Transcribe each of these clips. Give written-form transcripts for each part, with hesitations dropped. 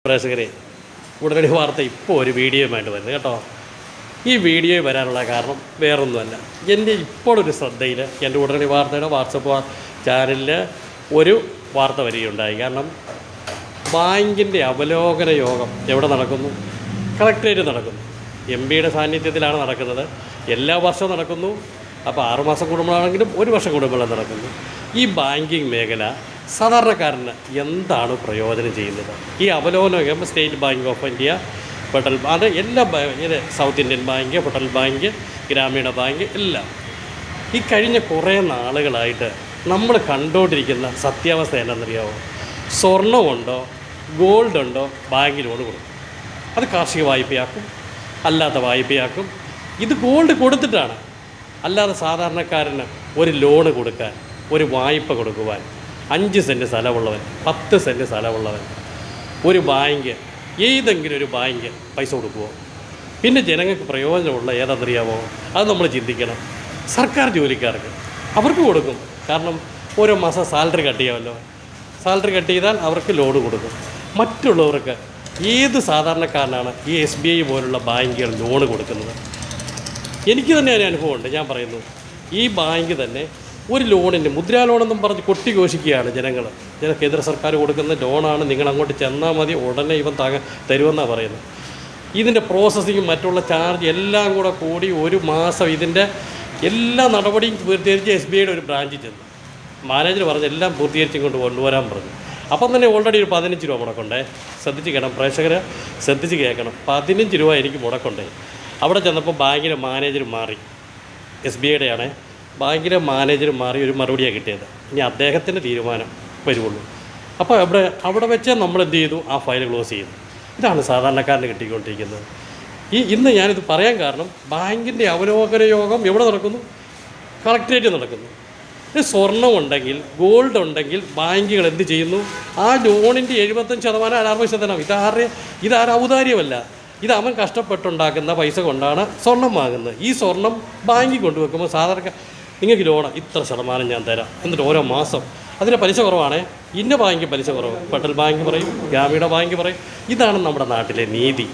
പ്രേക്ഷകരെ, ഉടനടി വാർത്ത ഇപ്പോൾ ഒരു വീഡിയോയുമായിട്ട് വരുന്നത് കേട്ടോ. ഈ വീഡിയോ വരാനുള്ള കാരണം വേറൊന്നുമല്ല, എൻ്റെ ഇപ്പോഴൊരു ശ്രദ്ധയിൽ എൻ്റെ ഉടനടി വാർത്തയുടെ വാട്സപ്പ് ചാനലിൽ ഒരു വാർത്ത വരികയുണ്ടായി. കാരണം ബാങ്കിൻ്റെ അവലോകന യോഗം എവിടെ നടക്കുന്നു? കളക്ട്രേറ്റ് നടക്കുന്നു. MP-യുടെ സാന്നിധ്യത്തിലാണ് നടക്കുന്നത്. എല്ലാ വർഷവും നടക്കുന്നു. അപ്പോൾ 6 മാസം കൂടുമ്പോഴാണെങ്കിലും 1 വർഷം കൂടുമ്പോഴും നടക്കുന്നു. ഈ ബാങ്കിങ് മേഖല സാധാരണക്കാരന് എന്താണ് പ്രയോജനം ചെയ്യുന്നത്? ഈ അവലോകനം state bank of India, federal, അത് എല്ലാ ഇത് south Indian bank, federal bank, ഗ്രാമീണ ബാങ്ക് എല്ലാം ഈ കഴിഞ്ഞ കുറേ നാളുകളായിട്ട് നമ്മൾ കണ്ടുകൊണ്ടിരിക്കുന്ന സത്യാവസ്ഥ എന്നാണെന്നറിയാമോ? സ്വർണ്ണമുണ്ടോ ഗോൾഡുണ്ടോ ബാങ്ക് ലോൺ കൊടുക്കും. അത് കാർഷിക വായ്പയാക്കും, അല്ലാത്ത വായ്പയാക്കും. ഇത് ഗോൾഡ് കൊടുത്തിട്ടാണ്. അല്ലാതെ സാധാരണക്കാരന് ഒരു ലോണ് കൊടുക്കാൻ, ഒരു വായ്പ കൊടുക്കുവാൻ 5 സെൻറ്റ് സ്ഥലമുള്ളവൻ, 10 സെൻറ്റ് സ്ഥലമുള്ളവൻ ഒരു ബാങ്ക്, ഏതെങ്കിലും ഒരു ബാങ്ക് പൈസ കൊടുക്കുമോ? പിന്നെ ജനങ്ങൾക്ക് പ്രയോജനമുള്ള ഏതാണെന്നറിയാമോ? അത് നമ്മൾ ചിന്തിക്കണം. സർക്കാർ ജോലിക്കാർക്ക് അവർക്ക് കൊടുക്കും. കാരണം ഓരോ മാസം സാലറി കട്ട് ചെയ്യാമല്ലോ. സാലറി കട്ട് ചെയ്താൽ അവർക്ക് ലോൺ കൊടുക്കും. മറ്റുള്ളവർക്ക് ഏത് സാധാരണക്കാരനാണ് ഈ SBI പോലുള്ള ബാങ്കുകൾ ലോൺ കൊടുക്കുന്നത്? എനിക്ക് തന്നെ ഒരു അനുഭവമുണ്ട്. ഞാൻ പറയുന്നു, ഈ ബാങ്ക് തന്നെ ഒരു ലോണിന് മുദ്രാ ലോണെന്നും പറഞ്ഞ് കൊട്ടിഘോഷിക്കുകയാണ് ജനങ്ങൾ. കേന്ദ്ര സർക്കാർ കൊടുക്കുന്ന ലോണാണ്, നിങ്ങൾ അങ്ങോട്ട് ചെന്നാൽ മതി, ഉടനെ ഇവൻ തരുമെന്നാണ് പറയുന്നത്. ഇതിൻ്റെ പ്രോസസ്സിങ്ങും മറ്റുള്ള ചാർജ് എല്ലാം കൂടി 1 മാസം ഇതിൻ്റെ എല്ലാ നടപടിയും പൂർത്തീകരിച്ച് SBIയുടെ ഒരു ബ്രാഞ്ചിൽ ചെന്നു. മാനേജർ പറഞ്ഞ് എല്ലാം പൂർത്തീകരിച്ചും കൊണ്ട് കൊണ്ടുവരാൻ പറഞ്ഞു. അപ്പം തന്നെ ഓൾറെഡി ഒരു 15 രൂപ മുടക്കുണ്ടേ. ശ്രദ്ധിച്ച് കേൾക്കണം പ്രേക്ഷകർ, ശ്രദ്ധിച്ച് കേൾക്കണം. 15 രൂപ എനിക്ക് മുടക്കുണ്ടേ. അവിടെ ചെന്നപ്പോൾ ബാങ്കിലെ മാനേജർ മാറി. SBIയുടെ ആണേ. ബാങ്കിലെ മാനേജർ മാറി ഒരു മറുപടിയാണ് കിട്ടിയത്. ഇനി അദ്ദേഹത്തിൻ്റെ തീരുമാനം വരുള്ളൂ. അപ്പോൾ അവിടെ വെച്ച് നമ്മൾ എന്ത് ചെയ്തു? ആ ഫയൽ ക്ലോസ് ചെയ്തു. ഇതാണ് സാധാരണക്കാരന് കിട്ടിക്കൊണ്ടിരിക്കുന്നത്. ഇന്ന് ഞാനിത് പറയാൻ കാരണം, ബാങ്കിൻ്റെ അവലോകന യോഗം എവിടെ നടക്കുന്നു? കളക്ട്രേറ്റ് നടക്കുന്നു. സ്വർണ്ണമുണ്ടെങ്കിൽ, ഗോൾഡ് ഉണ്ടെങ്കിൽ ബാങ്കുകൾ എന്ത് ചെയ്യുന്നു? ആ ലോണിൻ്റെ 75% 60%. ഇതാരും ഔദാര്യമല്ല. ഇത് അവൻ കഷ്ടപ്പെട്ടുണ്ടാക്കുന്ന പൈസ കൊണ്ടാണ് സ്വർണം വാങ്ങുന്നത്. ഈ സ്വർണം ബാങ്കിൽ കൊണ്ടുവെക്കുമ്പോൾ സാധാരണ നിങ്ങൾക്ക് ലോണ് ഇത്ര ശതമാനം ഞാൻ തരാം, എന്നിട്ട് ഓരോ മാസം അതിൻ്റെ പലിശ കുറവാണേ. ഇന്ന ബാങ്ക് പലിശ കുറവ്, ഫെഡറൽ ബാങ്ക് പറയും, ഗ്രാമീണ ബാങ്ക് പറയും. ഇതാണ് നമ്മുടെ നാട്ടിലെ നീതി.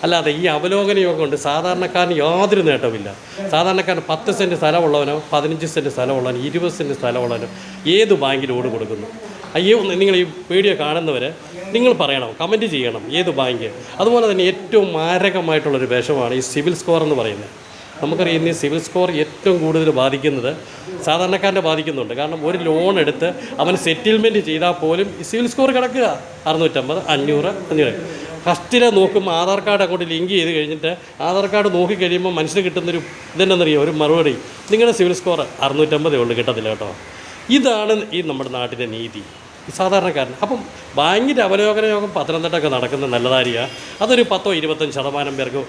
അല്ലാതെ ഈ അവലോകന യോഗം കൊണ്ട് സാധാരണക്കാരന് യാതൊരു നേട്ടമില്ല. സാധാരണക്കാരന് 10 സെൻറ്റ് സ്ഥലമുള്ളവനോ 15 സെൻറ്റ് സ്ഥലമുള്ളവനോ 20 സെൻറ്റ് സ്ഥലമുള്ളവനോ ഏത് ബാങ്കിൽ ലോൺ കൊടുക്കുന്നു? അയ്യോ, നിങ്ങൾ ഈ വീഡിയോ കാണുന്നവർ നിങ്ങൾ പറയണം, കമൻറ്റ് ചെയ്യണം ഏത് ബാങ്ക്. അതുപോലെ തന്നെ ഏറ്റവും മാരകമായിട്ടുള്ളൊരു വിഷമാണ് ഈ സിവിൽ സ്കോർ എന്ന് പറയുന്നത്. നമുക്കറിയാം, ഈ സിവിൽ സ്കോർ ഏറ്റവും കൂടുതൽ ബാധിക്കുന്നത് സാധാരണക്കാരനെ ബാധിക്കുന്നുണ്ട്. കാരണം ഒരു ലോൺ എടുത്ത് അവൻ സെറ്റിൽമെൻറ്റ് ചെയ്താൽ പോലും ഈ സിവിൽ സ്കോർ കിടക്കുക 650, 500, 500. ഫസ്റ്റിനെ നോക്കുമ്പോൾ ആധാർ കാർഡ് അങ്ങോട്ട് ലിങ്ക് ചെയ്ത് കഴിഞ്ഞിട്ട് ആധാർ കാർഡ് നോക്കിക്കഴിയുമ്പോൾ മനുഷ്യന് കിട്ടുന്നൊരു ഇതെന്നറിയോ, ഒരു മറുപടി, നിങ്ങളുടെ സിവിൽ സ്കോർ 650 ഉള്ളൂ, കിട്ടത്തില്ല കേട്ടോ. ഇതാണ് ഈ നമ്മുടെ നാട്ടിലെ നീതി, ഈ സാധാരണക്കാരൻ. അപ്പം ബാങ്കിൻ്റെ അവലോകന യോഗം പത്തനംതിട്ടയൊക്കെ നടക്കുന്നത് നല്ലതായിരിക്കുക. അതൊരു 10-25% പേർക്ക്,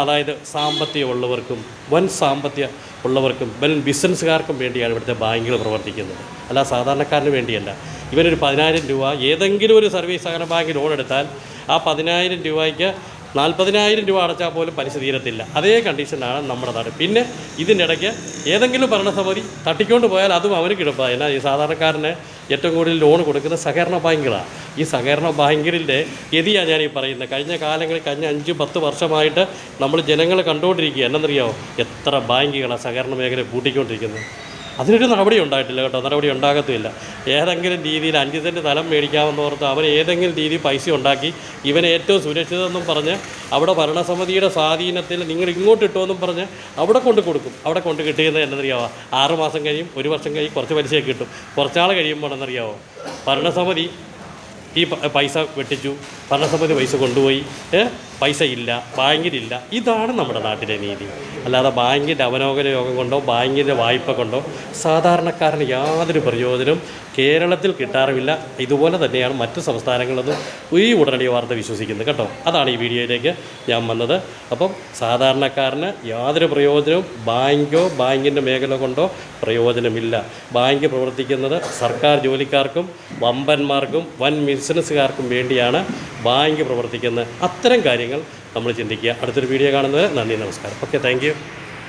അതായത് സാമ്പത്തികമുള്ളവർക്കും വൻ സാമ്പത്തിക ഉള്ളവർക്കും വൻ ബിസിനസ്സുകാർക്കും വേണ്ടിയാണ് ഇവിടുത്തെ ബാങ്കുകൾ പ്രവർത്തിക്കുന്നത്. അല്ല സാധാരണക്കാരന് വേണ്ടിയല്ല. ഇവനൊരു 10,000 രൂപ ഏതെങ്കിലും ഒരു സർവീസ് സഹകരണ ബാങ്ക് ലോൺ എടുത്താൽ ആ 10,000 രൂപയ്ക്ക് 40,000 രൂപ അടച്ചാൽ പോലും പലിശ തീരത്തില്ല. അതേ കണ്ടീഷനാണ് നമ്മുടെ നാട്. പിന്നെ ഇതിനിടയ്ക്ക് ഏതെങ്കിലും ഭരണസമിതി തട്ടിക്കൊണ്ട് പോയാൽ അതും അവന് കിടപ്പാണ്. എന്നാൽ ഈ സാധാരണക്കാരന് ഏറ്റവും കൂടുതൽ ലോൺ കൊടുക്കുന്ന സഹകരണ ബാങ്കുകളാണ്. ഈ സഹകരണ ബാങ്കുകളിലെ ഗതിയാണ് ഞാൻ ഈ പറയുന്നത്. കഴിഞ്ഞ കാലങ്ങളിൽ, കഴിഞ്ഞ 5-10 വർഷമായിട്ട് നമ്മൾ ജനങ്ങൾ കണ്ടുകൊണ്ടിരിക്കുക. എന്നറിയാമോ, എത്ര ബാങ്കുകളാണ് സഹകരണ മേഖല കൂട്ടിക്കൊണ്ടിരിക്കുന്നത്. അതിനൊരു നടപടി ഉണ്ടായിട്ടില്ല കേട്ടോ, നടപടി ഉണ്ടാകത്തുമില്ല. ഏതെങ്കിലും രീതിയിൽ 5 സെൻറ്റ് സ്ഥലം മേടിക്കാമെന്ന് ഓർത്ത് അവൻ ഏതെങ്കിലും രീതിയിൽ പൈസ ഉണ്ടാക്കി ഇവനെ ഏറ്റവും സുരക്ഷിതമെന്നും പറഞ്ഞ് അവിടെ ഭരണസമിതിയുടെ സ്വാധീനത്തിൽ നിങ്ങൾ ഇങ്ങോട്ട് ഇട്ടുമെന്നും പറഞ്ഞ് അവിടെ കൊണ്ട് കൊടുക്കും. അവിടെ കൊണ്ട് കിട്ടിയത് എന്നറിയാമോ, 6 മാസം കഴിയും, 1 വർഷം കഴിയും, കുറച്ച് പലിശയൊക്കെ കിട്ടും. കുറച്ചാൾ കഴിയുമ്പോൾ എന്നറിയാമോ, ഭരണസമിതി ഈ പൈസ വെട്ടിച്ചു, ഭരണസമിതി പൈസ കൊണ്ടുപോയി, പൈസ ഇല്ല, ബാങ്കിലില്ല. ഇതാണ് നമ്മുടെ നാട്ടിലെ നീതി. അല്ലാതെ ബാങ്കിൻ്റെ അവലോകന യോഗം കൊണ്ടോ ബാങ്കിൻ്റെ വായ്പ കൊണ്ടോ സാധാരണക്കാരന് യാതൊരു പ്രയോജനവും കേരളത്തിൽ കിട്ടാറുമില്ല. ഇതുപോലെ തന്നെയാണ് മറ്റു സംസ്ഥാനങ്ങളിലും ഈ ഉടനടി വാർത്ത വിശ്വസിക്കുന്നത് കേട്ടോ. അതാണ് ഈ വീഡിയോയിലേക്ക് ഞാൻ വന്നത്. അപ്പം സാധാരണക്കാരന് യാതൊരു പ്രയോജനവും ബാങ്കോ ബാങ്കിൻ്റെ മേഖല കൊണ്ടോ പ്രയോജനമില്ല. ബാങ്ക് പ്രവർത്തിക്കുന്നത് സർക്കാർ ജോലിക്കാർക്കും വമ്പന്മാർക്കും വൻ ബിസിനസ്സുകാർക്കും വേണ്ടിയാണ് ബാങ്ക് പ്രവർത്തിക്കുന്നത്. അത്തരം കാര്യങ്ങൾ നമ്മൾ ചിന്തിക്കുക. അടുത്തൊരു വീഡിയോ കാണുന്നത്. നന്ദി, നമസ്കാരം. Okay, thank you.